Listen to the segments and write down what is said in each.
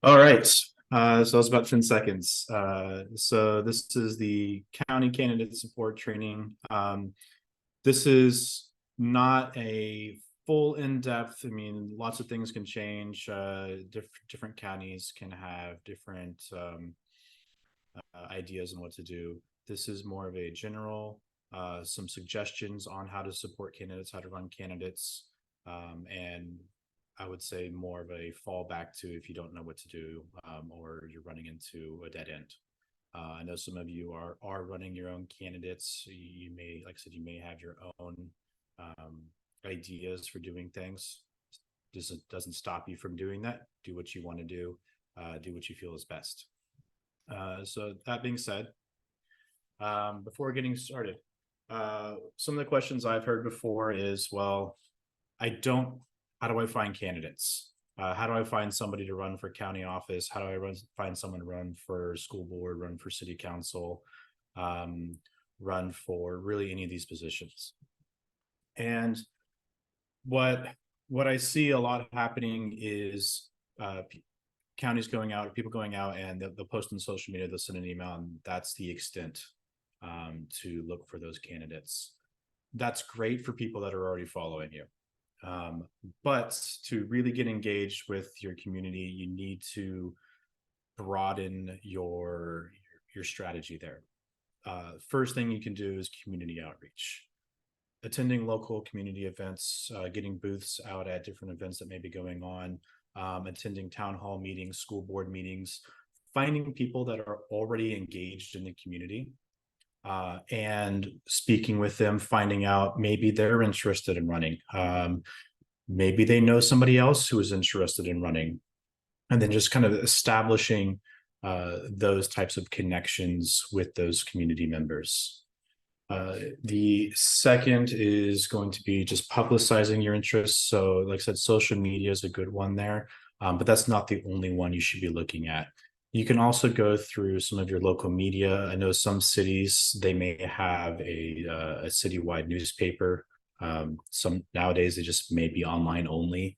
All right. So that was about 10 seconds. So this is the county candidate support training. This is not a full in-depth. I mean, lots of things can change. Different counties can have different ideas on what to do. This is more of a general, some suggestions on how to support candidates, how to run candidates, and I would say more of a fallback to if you don't know what to do, or you're running into a dead end. I know some of you are running your own candidates. You may, like I said, you may have your own um, ideas for doing things. Doesn't stop you from doing that. Do what you want to do. Do what you feel is best. So that being said, before getting started, some of the questions I've heard before is, well, I don't, how do I find candidates? How do I find somebody to run for county office? How do I find someone to run for school board, run for city council, um, run for really any of these positions? And what what I see a lot happening is counties going out, people going out, and they'll post on social media, they'll send an email, and that's the extent to look for those candidates. That's great for people that are already following you. But to really get engaged with your community, you need to broaden your strategy there. First thing you can do is community outreach, attending local community events, getting booths out at different events that may be going on, attending town hall meetings, school board meetings, finding people that are already engaged in the community, and speaking with them, finding out maybe they're interested in running. Maybe they know somebody else who is interested in running, and then just kind of establishing those types of connections with those community members. The second is going to be just publicizing your interests. So, like I said, social media is a good one there, but that's not the only one you should be looking at. You can also go through some of your local media. I know some cities, they may have a citywide newspaper. Some nowadays, they just may be online only.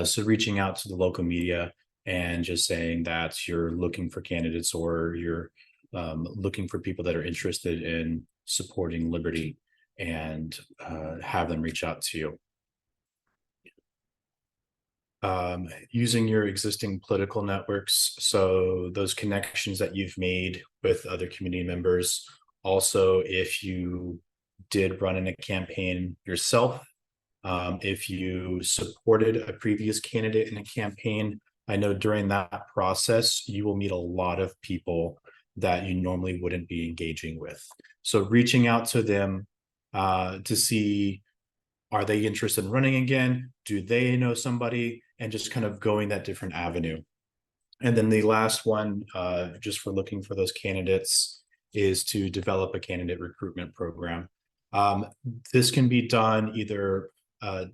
So reaching out to the local media and just saying that you're looking for candidates, or you're looking for people that are interested in supporting liberty, and have them reach out to you. Using your existing political networks, so those connections that you've made with other community members. Also, if you did run in a campaign yourself, if you supported a previous candidate in a campaign, I know during that process, you will meet a lot of people that you normally wouldn't be engaging with. So reaching out to them to see, are they interested in running again? Do they know somebody? And just kind of going that different avenue. And then the last one, just for looking for those candidates, is to develop a candidate recruitment program. This can be done either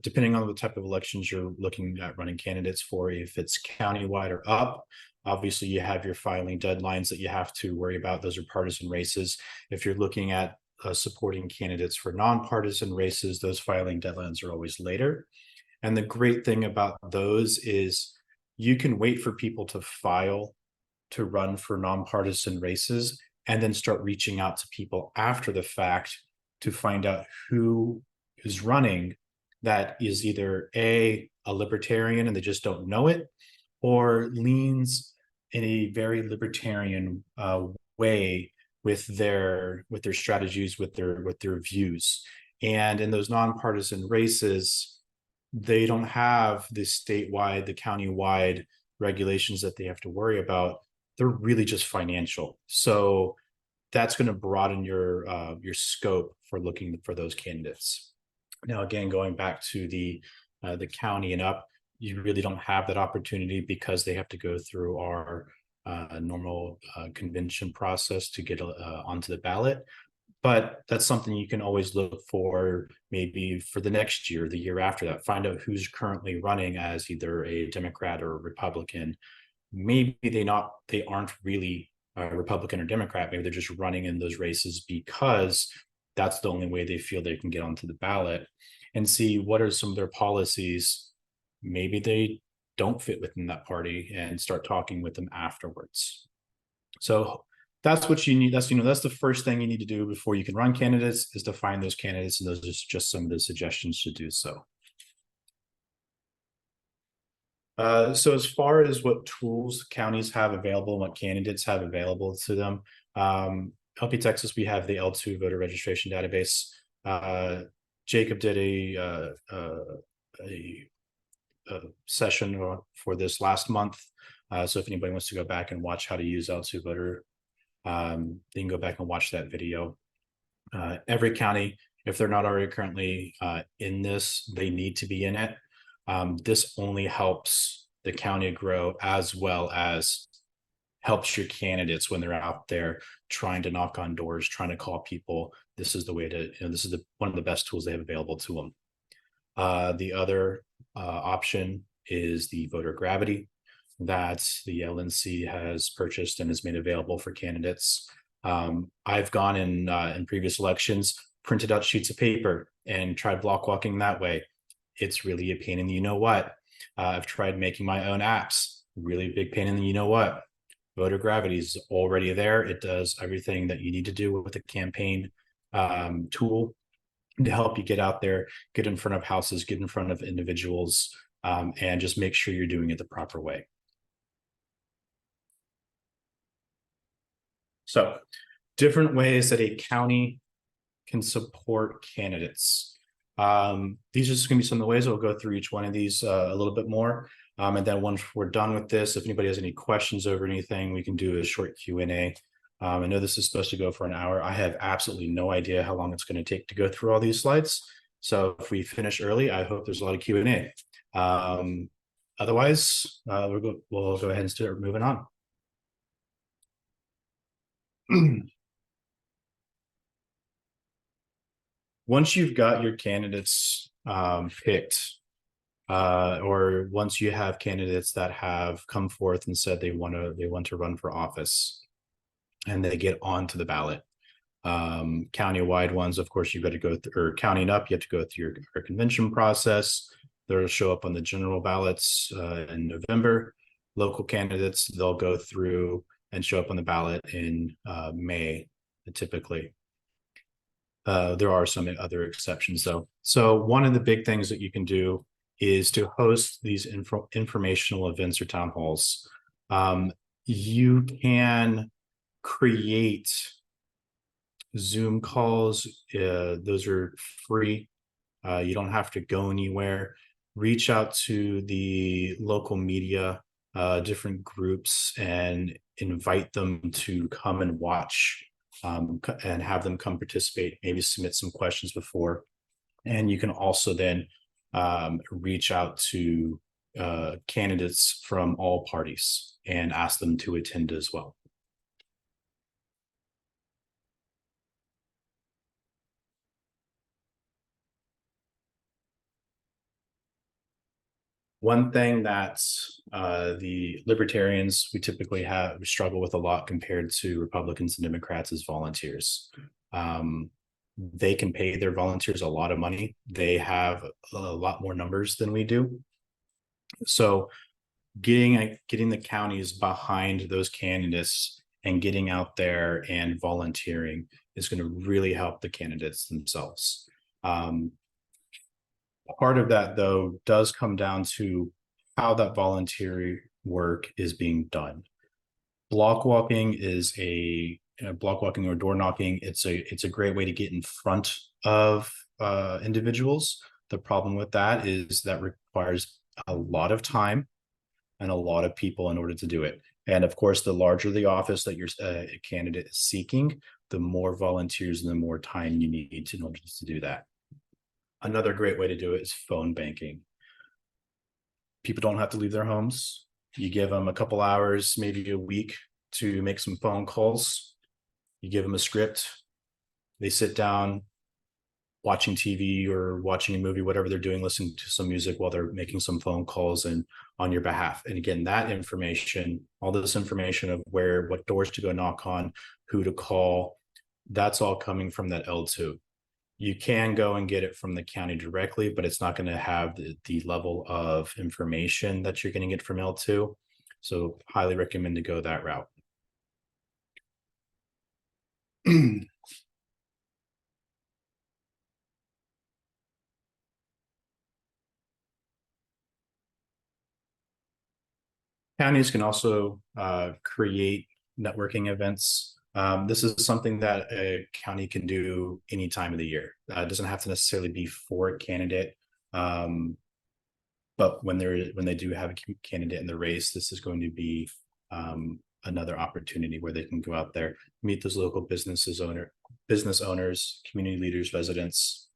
depending on the type of elections you're looking at running candidates for. If it's countywide or up, obviously you have your filing deadlines that you have to worry about. Those are partisan races. If you're looking at supporting candidates for nonpartisan races, those filing deadlines are always later. And the great thing about those is you can wait for people to file to run for nonpartisan races, and then start reaching out to people after the fact to find out who is running that is either a libertarian and they just don't know it, or leans in a very libertarian way with their strategies, with their views. And in those nonpartisan races, they don't have the statewide, the countywide regulations that they have to worry about. They're really just financial. So that's going to broaden your scope for looking for those candidates. Now, again, going back to the county and up, you really don't have that opportunity because they have to go through our normal convention process to get onto the ballot. But that's something you can always look for, maybe for the next year, the year after that. Find out who's currently running as either a Democrat or a Republican. Maybe they aren't really a Republican or Democrat. Maybe they're just running in those races because that's the only way they feel they can get onto the ballot, and see what are some of their policies. Maybe they don't fit within that party and start talking with them afterwards. So that's what you need. That's the first thing you need to do before you can run candidates, is to find those candidates, and those are just some of the suggestions to do so. So as far as what tools counties have available, what candidates have available to them, LP Texas, we have the L2 voter registration database. Jacob did a session for this last month. So if anybody wants to go back and watch how to use L2 voter, they can go back and watch that video. Every county, if they're not already currently in this, they need to be in it. This only helps the county grow, as well as helps your candidates when they're out there trying to knock on doors, trying to call people. This is the way to, this is one of the best tools they have available to them. The other option is the voter gravity that the LNC has purchased and has made available for candidates. I've gone in previous elections, printed out sheets of paper and tried block walking that way. It's really a pain in the you-know-what. I've tried making my own apps, really big pain in the you-know-what. Voter gravity is already there. It does everything that you need to do with a campaign tool to help you get out there, get in front of houses, get in front of individuals, and just make sure you're doing it the proper way. So, different ways that a county can support candidates. These are just going to be some of the ways. I'll go through each one of these a little bit more. And then once we're done with this, if anybody has any questions over anything, we can do a short Q&A. I know this is supposed to go for an hour. I have absolutely no idea how long it's going to take to go through all these slides. So if we finish early, I hope there's a lot of Q&A. Otherwise, we'll go ahead and start moving on. Once you've got your candidates picked, or once you have candidates that have come forth and said they want to run for office, and they get onto the ballot, county-wide ones, of course, you've got to go through, or county and up, you have to go through your convention process. They'll show up on the general ballots in November. Local candidates, they'll go through and show up on the ballot in May, typically. There are some other exceptions, though. So one of the big things that you can do is to host these informational events or town halls. You can create Zoom calls. Those are free. You don't have to go anywhere. Reach out to the local media, different groups, and invite them to come and watch, and have them come participate, maybe submit some questions before. And you can also then reach out to candidates from all parties and ask them to attend as well. One thing that the libertarians, we typically struggle with a lot compared to Republicans and Democrats, is volunteers. They can pay their volunteers a lot of money. They have a lot more numbers than we do. So getting the counties behind those candidates and getting out there and volunteering is going to really help the candidates themselves. Part of that, though, does come down to how that voluntary work is being done. Block walking is block walking or door knocking. It's a great way to get in front of individuals. The problem with that is that requires a lot of time and a lot of people in order to do it. And of course, the larger the office that your candidate is seeking, the more volunteers and the more time you need in order to do that. Another great way to do it is phone banking. People don't have to leave their homes. You give them a couple hours, maybe a week, to make some phone calls. You give them a script. They sit down watching TV or watching a movie, whatever they're doing, listening to some music while they're making some phone calls and on your behalf. And again, that information, all this information of what doors to go knock on, who to call, that's all coming from that L2. You can go and get it from the county directly, but it's not going to have the level of information that you're going to get from L2. So highly recommend to go that route. Counties can also create networking events. This is something that a county can do any time of the year. It doesn't have to necessarily be for a candidate. But when they do have a candidate in the race, this is going to be another opportunity where they can go out there, meet those local business owners, community leaders, residents,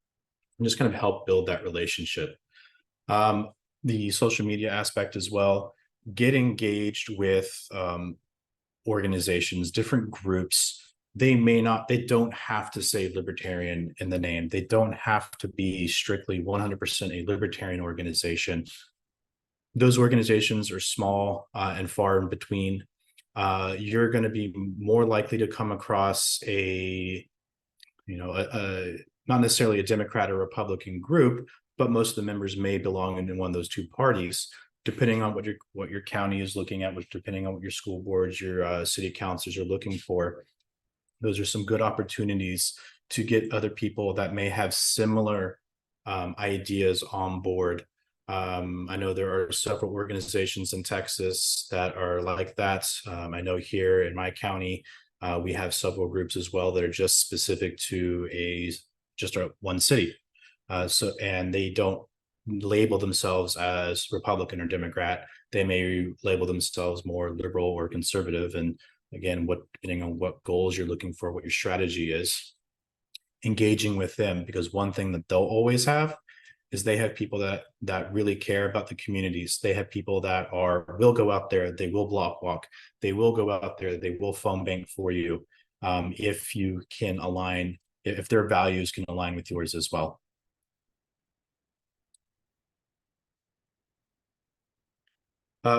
and just kind of help build that relationship. The social media aspect as well, get engaged with organizations, different groups. They don't have to say libertarian in the name. They don't have to be strictly 100% a libertarian organization. Those organizations are small and far in between. You're going to be more likely to come across not necessarily a Democrat or Republican group, but most of the members may belong in one of those two parties, depending on what your county is looking at, depending on what your school boards, your city councils are looking for. Those are some good opportunities to get other people that may have similar ideas on board. I know there are several organizations in Texas that are like that. I know here in my county, we have several groups as well that are just specific to one city. And they don't label themselves as Republican or Democrat. They may label themselves more liberal or conservative. And again, depending on what goals you're looking for, what your strategy is, engaging with them, because one thing that they'll always have is they have people that really care about the communities. They have people that will go out there, they will block walk, they will go out there, they will phone bank for you, if you can align, if their values can align with yours as well.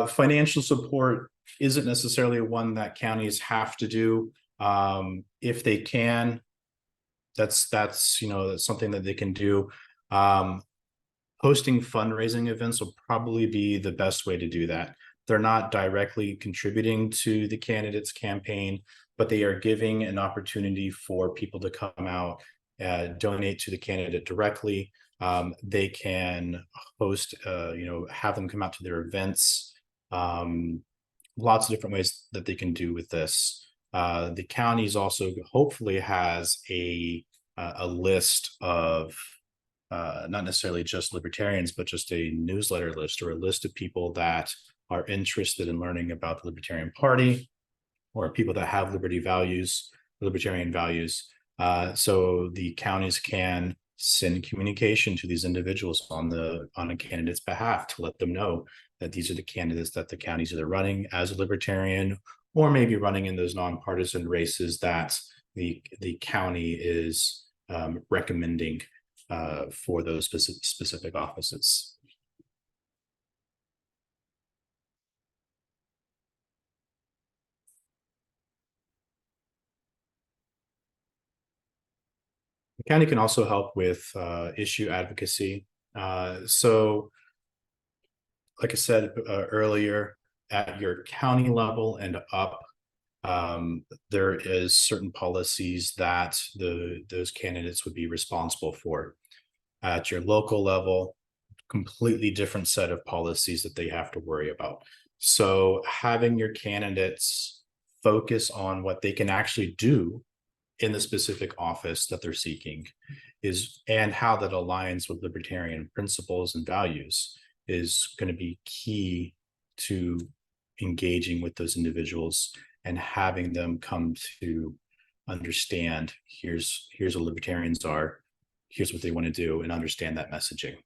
Financial support isn't necessarily one that counties have to do. If they can, that's something that they can do. Hosting fundraising events will probably be the best way to do that. They're not directly contributing to the candidate's campaign, but they are giving an opportunity for people to come out, donate to the candidate directly. They can host, have them come out to their events. Lots of different ways that they can do with this. The counties also hopefully has a list of not necessarily just libertarians, but just a newsletter list or a list of people that are interested in learning about the Libertarian Party or people that have libertarian values. So the counties can send communication to these individuals on a candidate's behalf to let them know that these are the candidates that the county's either running as a libertarian or maybe running in those nonpartisan races that the county is recommending for those specific offices. The county can also help with issue advocacy. So, like I said earlier, at your county level and up, there is certain policies that those candidates would be responsible for. At your local level, completely different set of policies that they have to worry about. So having your candidates focus on what they can actually do in the specific office that they're seeking and how that aligns with libertarian principles and values is going to be key to engaging with those individuals and having them come to understand here's what libertarians are, here's what they want to do, and understand that messaging.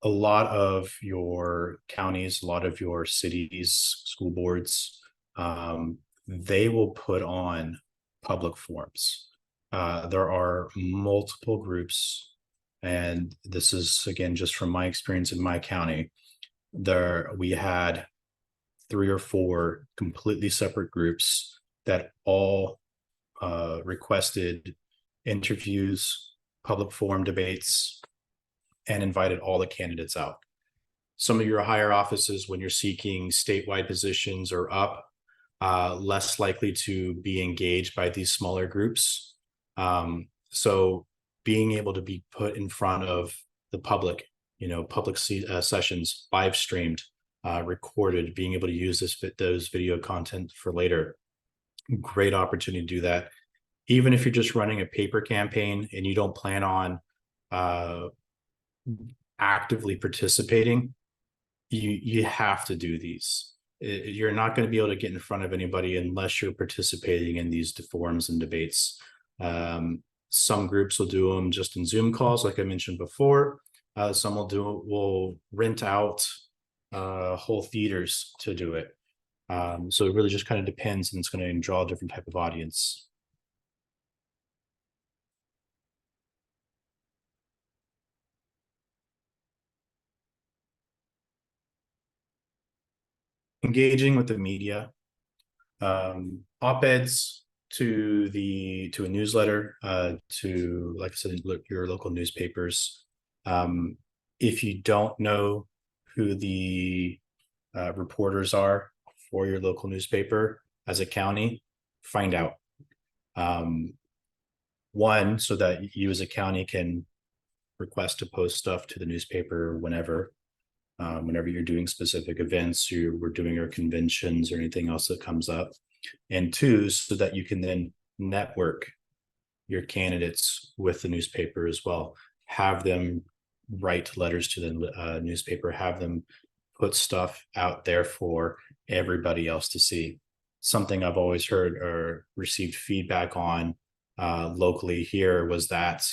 A lot of your counties, a lot of your cities, school boards, they will put on public forums. There are multiple groups, and this is again just from my experience in my county. We had 3 or 4 completely separate groups that all requested interviews, public forum debates, and invited all the candidates out. Some of your higher offices, when you're seeking statewide positions, are up, less likely to be engaged by these smaller groups. So being able to be put in front of the public, public sessions, live streamed, recorded, being able to use those video content for later, great opportunity to do that. Even if you're just running a paper campaign and you don't plan on actively participating, you have to do these. You're not going to be able to get in front of anybody unless you're participating in these forums and debates. Some groups will do them just in Zoom calls, like I mentioned before. Some will rent out whole theaters to do it. So it really just kind of depends, and it's going to draw a different type of audience. Engaging with the media, op-eds to a newsletter, to, like I said, your local newspapers. If you don't know who the reporters are for your local newspaper as a county, find out. One, so that you as a county can request to post stuff to the newspaper whenever you're doing specific events, we're doing our conventions or anything else that comes up. And two, so that you can then network your candidates with the newspaper as well. Have them write letters to the newspaper, have them put stuff out there for everybody else to see. Something I've always heard or received feedback on locally here was that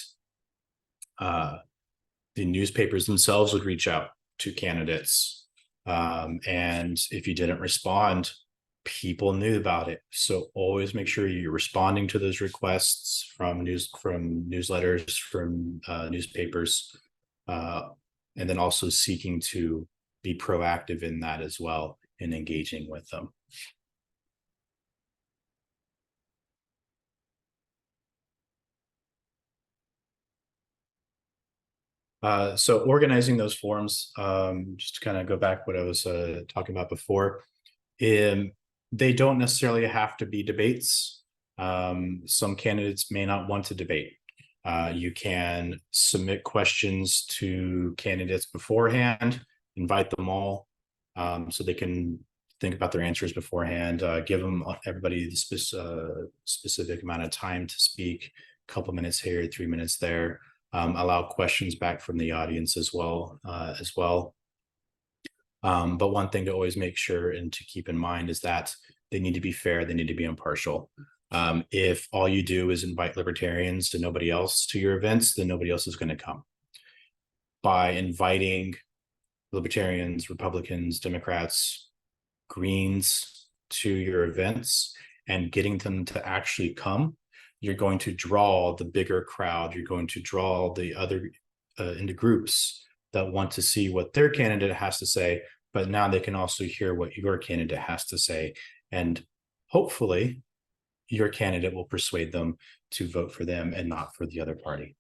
the newspapers themselves would reach out to candidates, and if you didn't respond, people knew about it. So always make sure you're responding to those requests from newsletters, from newspapers, and then also seeking to be proactive in that as well, and engaging with them. So organizing those forums, just to kind of go back what I was talking about before, they don't necessarily have to be debates. Some candidates may not want to debate. You can submit questions to candidates beforehand, invite them all, so they can think about their answers beforehand, give everybody the specific amount of time to speak, a couple minutes here, 3 minutes there. Allow questions back from the audience as well. But one thing to always make sure and to keep in mind is that they need to be fair, they need to be impartial. If all you do is invite libertarians and nobody else to your events, then nobody else is going to come. By inviting libertarians, Republicans, Democrats, Greens to your events and getting them to actually come, you're going to draw the bigger crowd. You're going to draw the other into groups that want to see what their candidate has to say, but now they can also hear what your candidate has to say. And hopefully your candidate will persuade them to vote for them and not for the other party.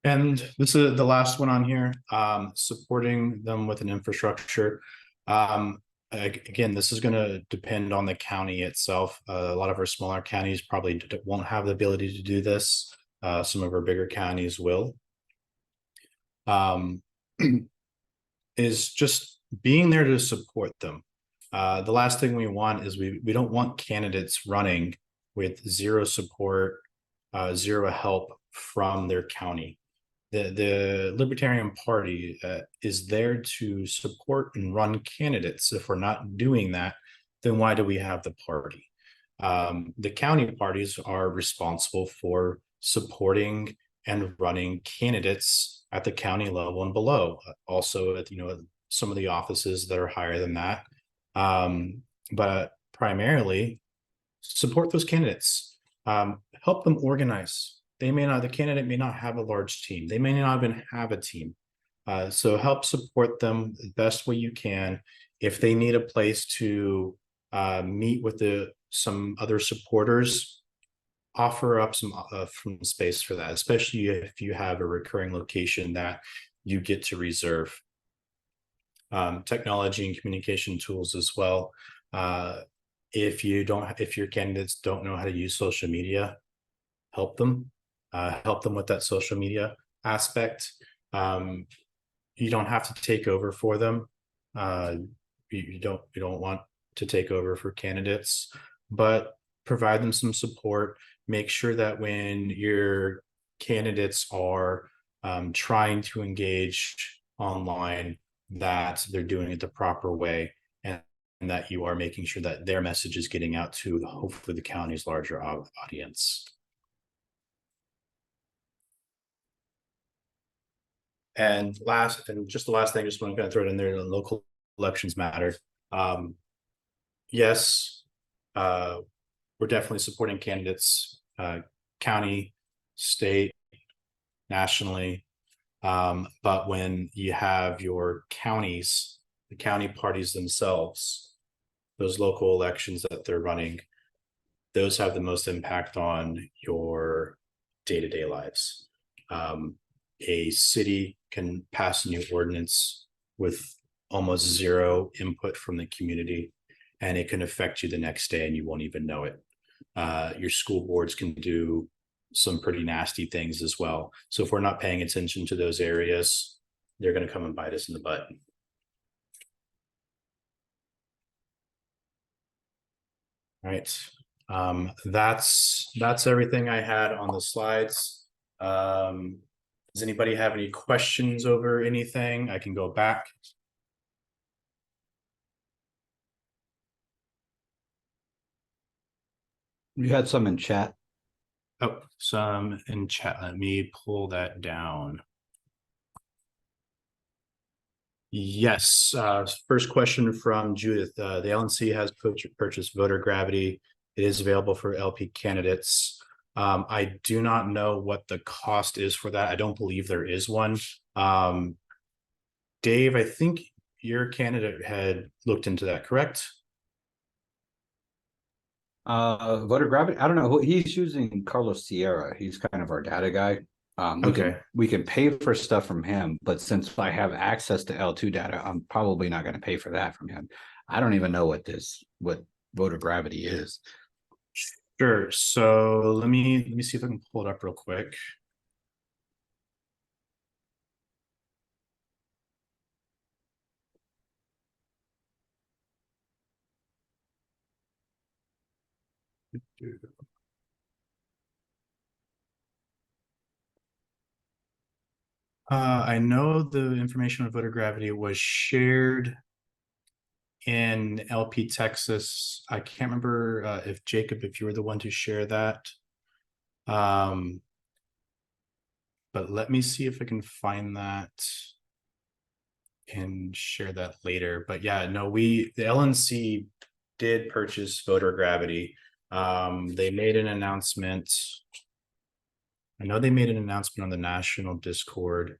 And this is the last one on here, supporting them with an infrastructure. Again, this is going to depend on the county itself. A lot of our smaller counties probably won't have the ability to do this. Some of our bigger counties will. Is just being there to support them. The last thing we want is we don't want candidates running with zero support, zero help from their county. The Libertarian Party is there to support and run candidates. If we're not doing that, then why do we have the party? The county parties are responsible for supporting and running candidates at the county level and below. Also at some of the offices that are higher than that. But primarily support those candidates. Help them organize. The candidate may not have a large team. They may not even have a team. So help support them the best way you can. If they need a place to meet with some other supporters, offer up some space for that, especially if you have a recurring location that you get to reserve. Technology and communication tools as well. If your candidates don't know how to use social media, help them with that social media aspect. You don't have to take over for them. You don't want to take over for candidates, but provide them some support. Make sure that when your candidates are trying to engage online, that they're doing it the proper way, and that you are making sure that their message is getting out to hopefully the county's larger audience. And just the last thing, just want to kind of throw it in there, the local elections matter. Yes, we're definitely supporting candidates, county, state, nationally. But when you have your counties, the county parties themselves, those local elections that they're running, those have the most impact on your day-to-day lives. A city can pass a new ordinance with almost zero input from the community, and it can affect you the next day and you won't even know it. Your school boards can do some pretty nasty things as well. So if we're not paying attention to those areas, they're going to come and bite us in the butt. All right. That's everything I had on the slides. Does anybody have any questions over anything? I can go back. You had some in chat. Oh, some in chat. Let me pull that down. Yes. First question from Judith. The LNC has purchased voter gravity. It is available for LP candidates. I do not know what the cost is for that. I don't believe there is one. Dave, I think your candidate had looked into that, correct? Voter gravity. I don't know. He's using Carlos Sierra. He's kind of our data guy. We can pay for stuff from him, but since I have access to L2 data, I'm probably not going to pay for that from him. I don't even know what voter gravity is. Sure. So let me see if I can pull it up real quick. I know the information on voter gravity was shared in LP Texas. I can't remember if Jacob, if you were the one to share that. But let me see if I can find that and share that later. But yeah, no, the LNC did purchase voter gravity. They made an announcement. I know they made an announcement on the national Discord.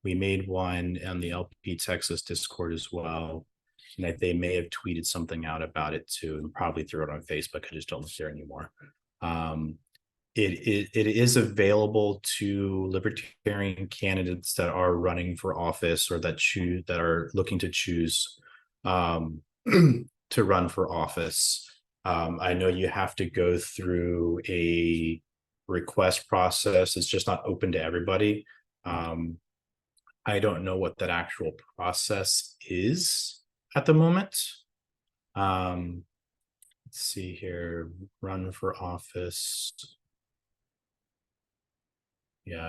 We made one on the LP Texas Discord as well. And that they may have tweeted something out about it too, and probably threw it on Facebook. I just don't look there anymore. It is available to libertarian candidates that are running for office or that are looking to choose to run for office. I know you have to go through a request process. It's just not open to everybody. I don't know what that actual process is at the moment. Let's see here, run for office. Yeah,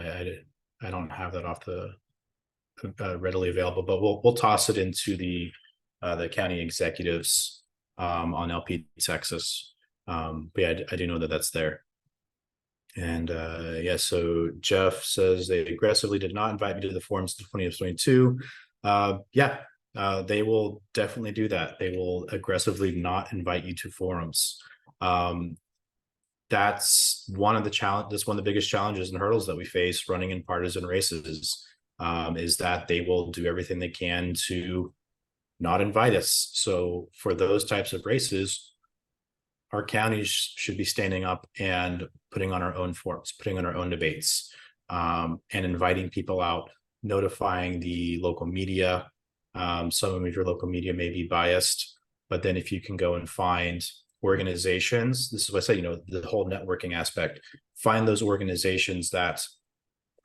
I don't have that off the readily available, but we'll toss it into the county executives on LP Texas. But yeah, I do know that that's there. And yeah, so Jeff says they aggressively did not invite me to the forums in 2022. Yeah, they will definitely do that. They will aggressively not invite you to forums. That's one of the biggest challenges and hurdles that we face running in partisan races. is that they will do everything they can to not invite us. So for those types of races, our counties should be standing up and putting on our own forums, putting on our own debates, and inviting people out, notifying the local media. Some of your local media may be biased, but then if you can go and find organizations, this is what I say, the whole networking aspect, find those organizations that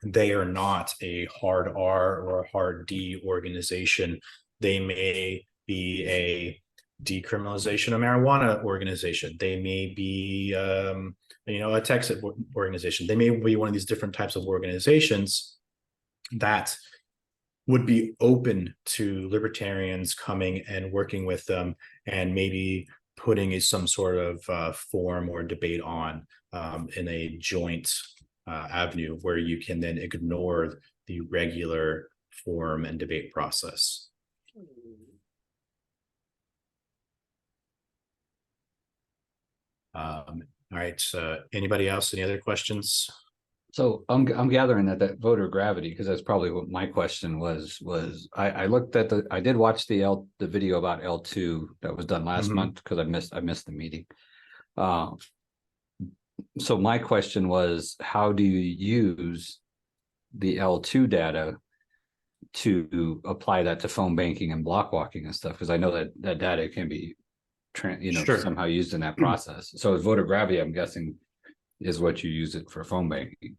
they are not a hard R or a hard D organization. They may be a decriminalization of marijuana organization. They may be, a Texas organization. They may be one of these different types of organizations that would be open to libertarians coming and working with them and maybe putting some sort of forum or debate on in a joint avenue where you can then ignore the regular forum and debate process. All right. Anybody else? Any other questions? So I'm gathering that voter gravity, because that's probably what my question was I looked at I did watch the video about L2 that was done last month, because I missed the meeting. So my question was, how do you use the L2 data to apply that to phone banking and block walking and stuff? Because I know that data can be Sure. somehow used in that process. So voter gravity, I'm guessing, is what you use it for phone banking.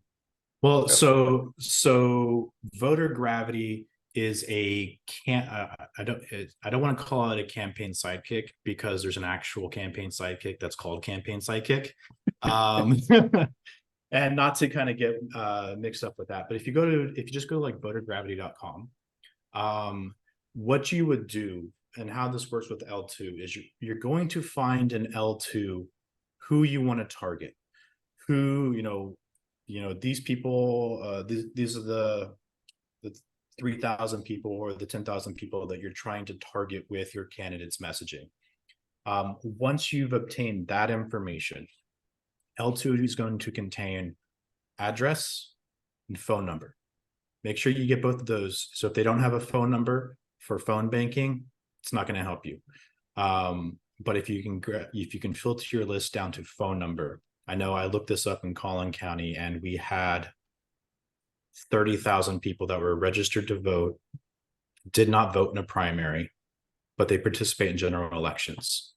Well, so voter gravity is I don't want to call it a campaign sidekick, because there's an actual campaign sidekick that's called campaign sidekick. And not to kind of get mixed up with that, but if you just go to like votergravity.com, what you would do and how this works with L2 is you're going to find an L2 who you want to target, who, these people, these are the 3,000 people or the 10,000 people that you're trying to target with your candidate's messaging. Once you've obtained that information, L2 is going to contain address and phone number. Make sure you get both of those. So if they don't have a phone number for phone banking, it's not going to help you. But if you can filter your list down to phone number, I know I looked this up in Collin County, and we had 30,000 people that were registered to vote, did not vote in a primary, but they participate in general elections.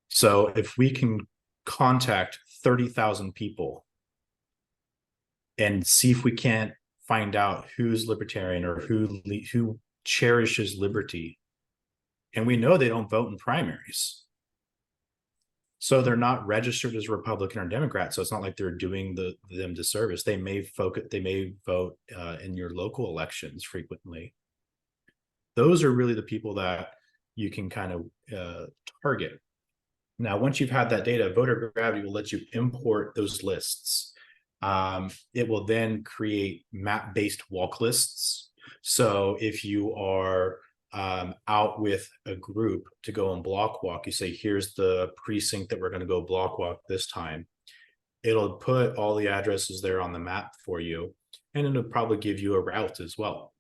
So if we can contact 30,000 people and see if we can't find out who's libertarian or who cherishes liberty, and we know they don't vote in primaries, so they're not registered as Republican or Democrat. So it's not like they're doing them disservice. They may vote in your local elections frequently. Those are really the people that you can kind of target. Now, once you've had that data, voter gravity will let you import those lists. It will then create map-based walk lists. So if you are out with a group to go and block walk, you say, here's the precinct that we're going to go block walk this time. It'll put all the addresses there on the map for you, and it'll probably give you a route as well.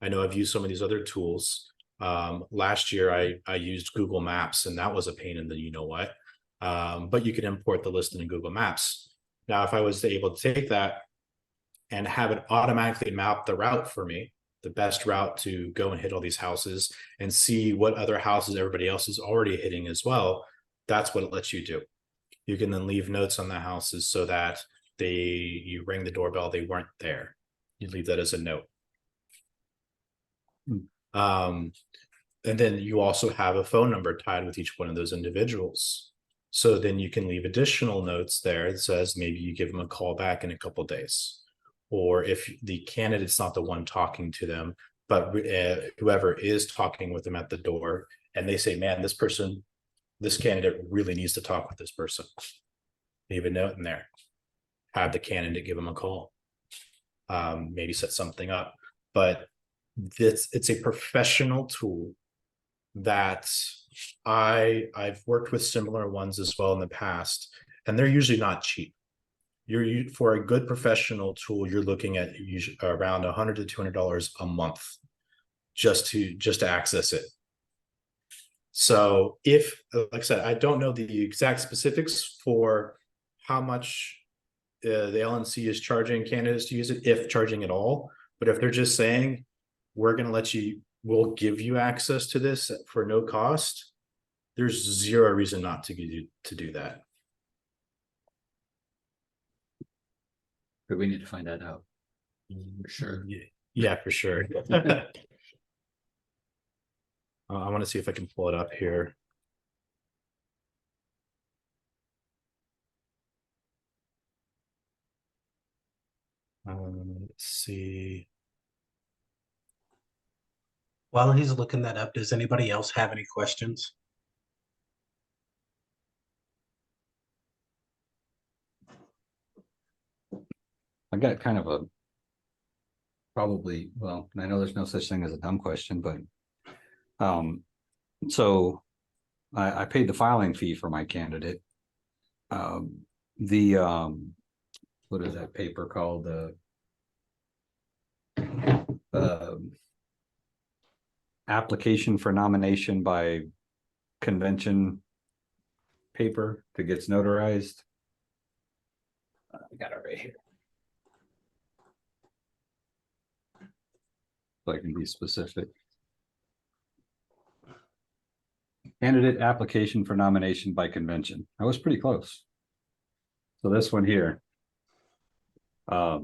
I know I've used some of these other tools. Last year I used Google Maps, and that was a pain in the you-know-what. But you could import the list into Google Maps. Now, if I was able to take that and have it automatically map the route for me, the best route to go and hit all these houses and see what other houses everybody else is already hitting as well, that's what it lets you do. You can then leave notes on the houses so that you ring the doorbell, they weren't there. You leave that as a note. And then you also have a phone number tied with each one of those individuals. So then you can leave additional notes there that says maybe you give them a call back in a couple of days. Or if the candidate's not the one talking to them, but whoever is talking with them at the door, and they say, man, this candidate really needs to talk with this person. Leave a note in there. Have the candidate give them a call. Maybe set something up. But it's a professional tool that I've worked with similar ones as well in the past, and they're usually not cheap. for a good professional tool, you're looking at usually around $100 to $200 a month just to access it. So if, like I said, I don't know the exact specifics for how much the LNC is charging candidates to use it, if charging at all. But if they're just saying, we're going to we'll give you access to this for no cost, there's zero reason not to do that. But we need to find that out. For sure. Yeah, for sure. I want to see if I can pull it up here. Let's see. While he's looking that up, does anybody else have any questions? I got kind of a probably, well, I know there's no such thing as a dumb question, but so I paid the filing fee for my candidate. The what is that paper called? The application for nomination by convention paper that gets notarized. I got it right here. So I can be specific. Candidate application for nomination by convention. I was pretty close. So this one here. Let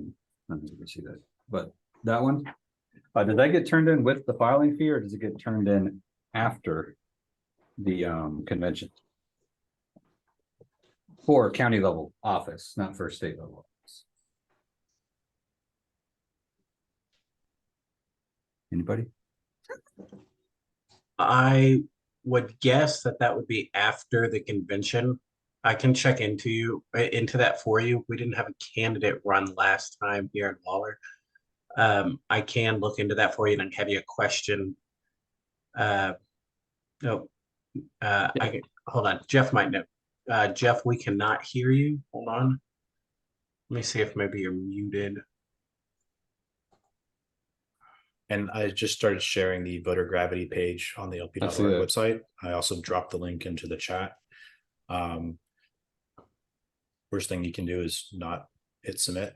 me see that. But that one, does that get turned in with the filing fee, or does it get turned in after the convention? For county level office, not for state level office. Anybody? I would guess that would be after the convention. I can check into that for you. We didn't have a candidate run last time here in Waller. I can look into that for you and have you a question. No, I can hold on. Jeff might know. Jeff, we cannot hear you. Hold on. Let me see if maybe you're muted. And I just started sharing the voter gravity page on the LP.org website. I also dropped the link into the chat. Worst thing you can do is not hit submit.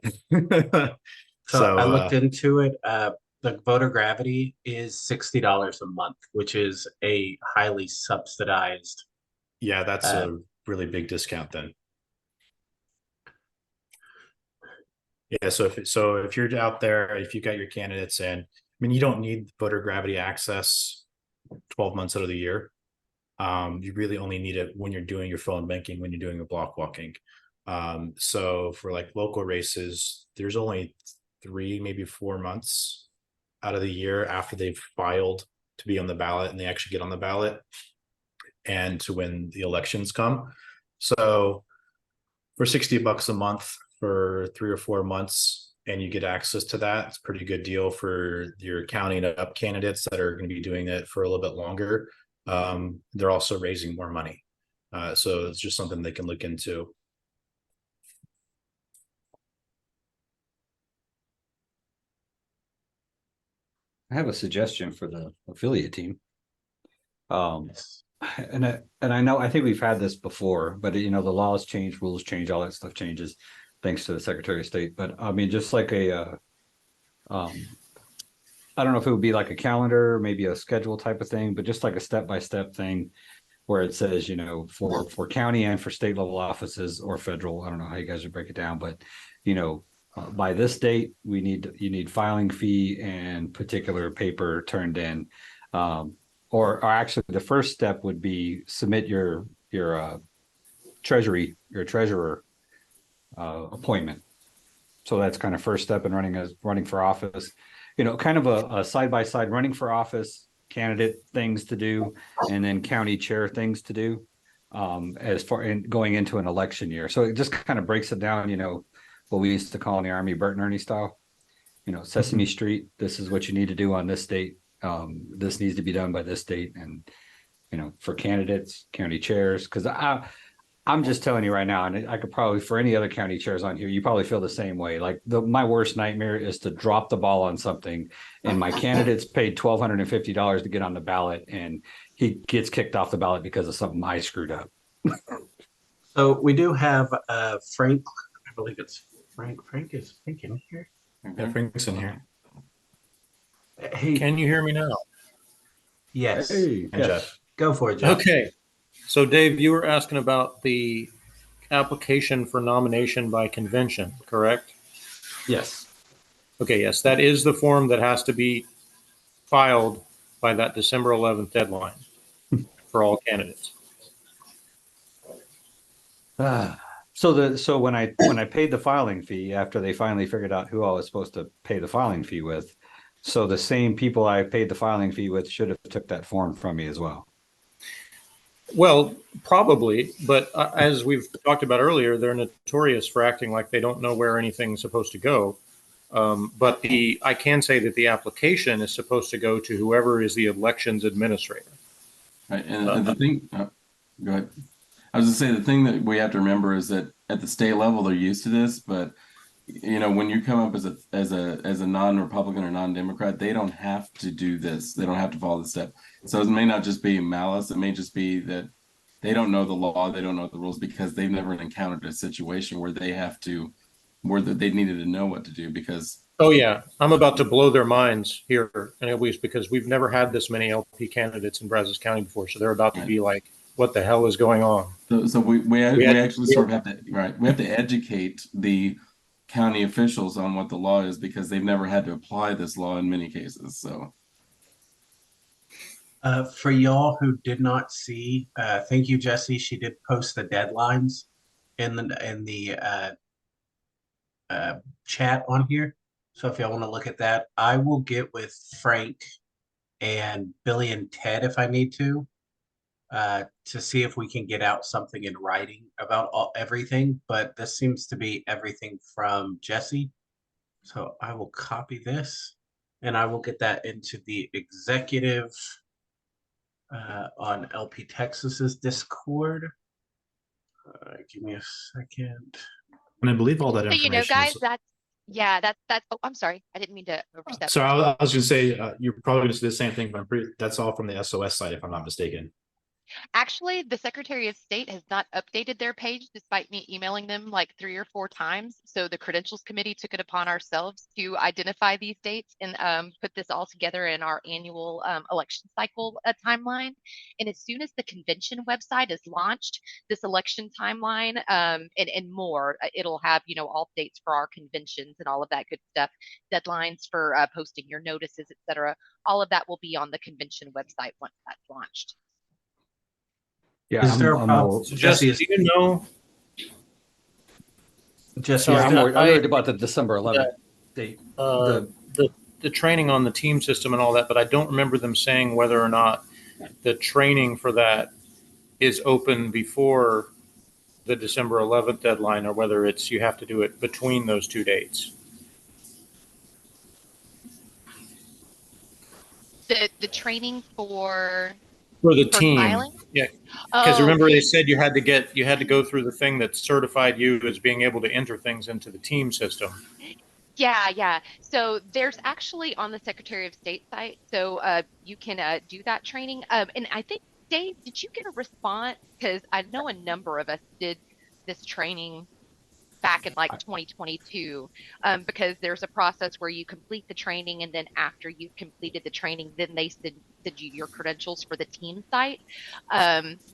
So I looked into it. The voter gravity is $60 a month, which is a highly subsidized. Yeah, that's a really big discount then. Yeah, so if you're out there, if you got your candidates in, I mean, you don't need voter gravity access 12 months out of the year. You really only need it when you're doing your phone banking, when you're doing your block walking. So for like local races, there's only 3, maybe 4 months out of the year after they've filed to be on the ballot and they actually get on the ballot and to when the elections come. So for $60 a month for 3 or 4 months and you get access to that, it's a pretty good deal for your county and up candidates that are going to be doing it for a little bit longer. They're also raising more money. So it's just something they can look into. I have a suggestion for the affiliate team. And I know, I think we've had this before, but you know, the laws change, rules change, all that stuff changes thanks to the Secretary of State. But I mean, just like I don't know if it would be like a calendar, maybe a schedule type of thing, but just like a step-by-step thing where it says, you know, for county and for state level offices or federal, I don't know how you guys would break it down, but you know, by this date, you need filing fee and particular paper turned in. Or actually the first step would be submit your treasurer appointment. So that's kind of first step in running for office, you know, kind of a side-by-side running for office candidate things to do, and then county chair things to do as far in going into an election year. So it just kind of breaks it down, you know, what we used to call in the Army Bert and Ernie style, you know, Sesame Street, this is what you need to do on this date. This needs to be done by this date. And, you know, for candidates, county chairs, because I'm just telling you right now, and I could probably for any other county chairs on here, you probably feel the same way. Like my worst nightmare is to drop the ball on something, and my candidate's paid $1,250 to get on the ballot, and he gets kicked off the ballot because of something I screwed up. So we do have Frank. I believe it's Frank. Frank is Frank in here. Yeah, Frank's in here. Hey, Can you hear me now? yes, Hey, And Jeff. go for it, Jeff. Okay. So, Dave, you were asking about the application for nomination by convention, correct? yes. Okay, yes, that is the form that has to be filed by that December 11th deadline for all candidates. So when I paid the filing fee after they finally figured out who I was supposed to pay the filing fee with, so the same people I paid the filing fee with should have took that form from me as well. Well, probably, but as we've talked about earlier, they're notorious for acting like they don't know where anything's supposed to go. But I can say that the application is supposed to go to whoever is the elections administrator. Right, and the thing, go ahead. I was gonna say the thing that we have to remember is that at the state level they're used to this, but when you come up as a non-Republican or non-Democrat, they don't have to do this. They don't have to follow the step. So it may not just be malice. It may just be that they don't know the law, they don't know the rules because they've never encountered a situation where they needed to know what to do because. Oh yeah, I'm about to blow their minds here, and at least because we've never had this many LP candidates in Brazos County before, so they're about to be like, "What the hell is going on?" So we actually sort of have to we have to educate the county officials on what the law is because they've never had to apply this law in many cases. So For y'all who did not see, thank you, Jesse. She did post the deadlines in the chat on here. So if y'all want to look at that, I will get with Frank and Billy and Ted if I need to see if we can get out something in writing about everything. But this seems to be everything from Jesse. So I will copy this and I will get that into the executive on LP Texas's Discord. Give me a second. And I believe all that So, information guys, is. that's, oh, I'm sorry. I didn't mean to overstep. So I was going to say, you're probably going to say the same thing, but that's all from the SOS site, if I'm not mistaken. Actually, the Secretary of State has not updated their page despite me emailing them like 3 or 4 times. So the Credentials Committee took it upon ourselves to identify these dates and put this all together in our annual election cycle timeline. And as soon as the convention website is launched, this election timeline and more, it'll have, all dates for our conventions and all of that good stuff, deadlines for posting your notices, etc. All of that will be on the convention website once that's launched. Yeah, Is there a problem? So Jesse, do you know? Jesse, Yeah, I'm I- worried about the December 11th date. The training on the team system and all that, but I don't remember them saying whether or not the training for that is open before the December 11th deadline or whether it's you have to do it between those 2 dates. The training for For the team. filing? Yeah. Because Oh, remember they said you had to go through the thing that certified you as being able to enter things into the team system. yeah. So there's actually on the Secretary of State site, so you can do that training. And I think, Dave, did you get a response? Because I know a number of us did this training back in like 2022, because there's a process where you complete the training, and then after you've completed the training, then they send you your credentials for the team site.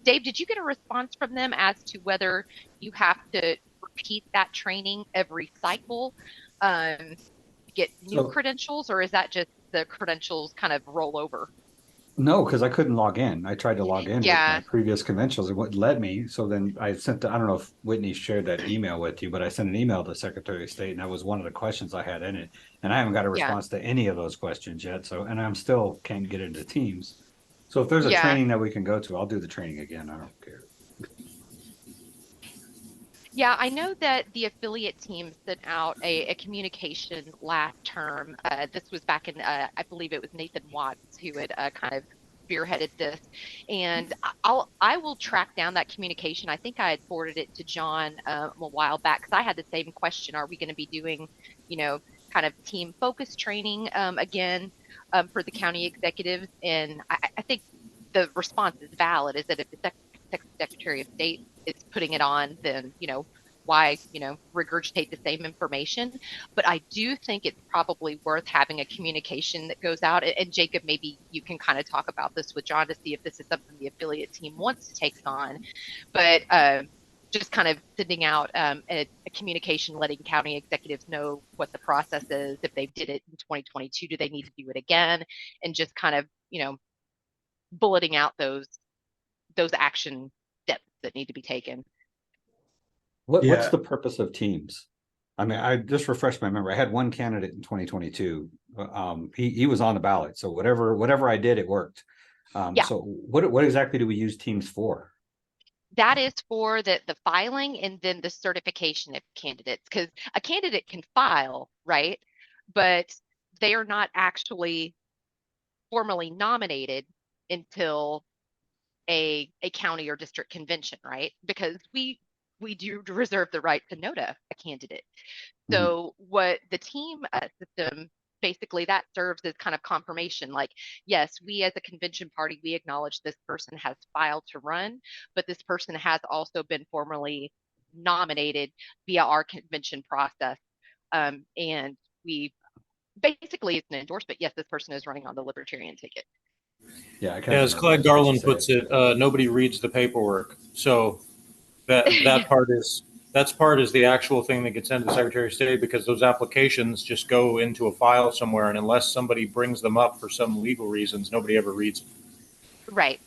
Dave, did you get a response from them as to whether you have to repeat that training every cycle to get new credentials, or is that just the credentials kind of roll over? No, because I couldn't log in. I tried to log in with Yeah. my previous conventions. It wouldn't let me. So then I sent, I don't know if Whitney shared that email with you, but I sent an email to the Secretary of State, and that was one of the questions I had in it. And I haven't got a Yeah. response to any of those questions yet. So, and I'm still can't get into Teams. So if there's a Yeah. training that we can go to, I'll do the training again. I don't care. Yeah, I know that the affiliate team sent out a communication last term. This was back in, I believe it was Nathan Watts who had kind of spearheaded this, and I will track down that communication. I think I had forwarded it to John a while back because I had the same question. Are we going to be doing, kind of team focus training again for the county executives? And I think the response is valid. Is that if the Secretary of State is putting it on, then why regurgitate the same information? But I do think it's probably worth having a communication that goes out. And Jacob, maybe you can kind of talk about this with John to see if this is something the affiliate team wants to take on. But just kind of sending out a communication, letting county executives know what the process is. If they did it in 2022, do they need to do it again? And just kind of bulleting out those action steps that need to be taken. What's the purpose of teams? I mean, I just refreshed my memory. I had one candidate in 2022. He was on the ballot, so whatever I did, it worked. Yeah. So what exactly do we use teams for? That is for the filing and then the certification of candidates, because a candidate can file, right? But they are not actually formally nominated until a county or district convention, right? Because we do reserve the right to nota a candidate. So what the team system, basically that serves as kind of confirmation, like, yes, we as a convention party, we acknowledge this person has filed to run, but this person has also been formally nominated via our convention process. And we basically, it's an endorsement. Yes, this person is running on the Libertarian ticket. Yeah, as Clyde Garland puts it, nobody reads the paperwork. So that part is the actual thing that gets sent to the Secretary of State, because those applications just go into a file somewhere, and unless somebody brings them up for some legal reasons, nobody ever reads them. Right.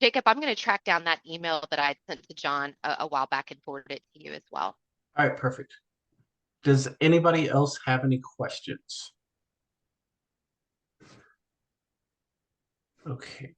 Jacob, I'm going to track down that email that I sent to John a while back and forward it to you as well. All right, perfect. Does anybody else have any questions? Okay.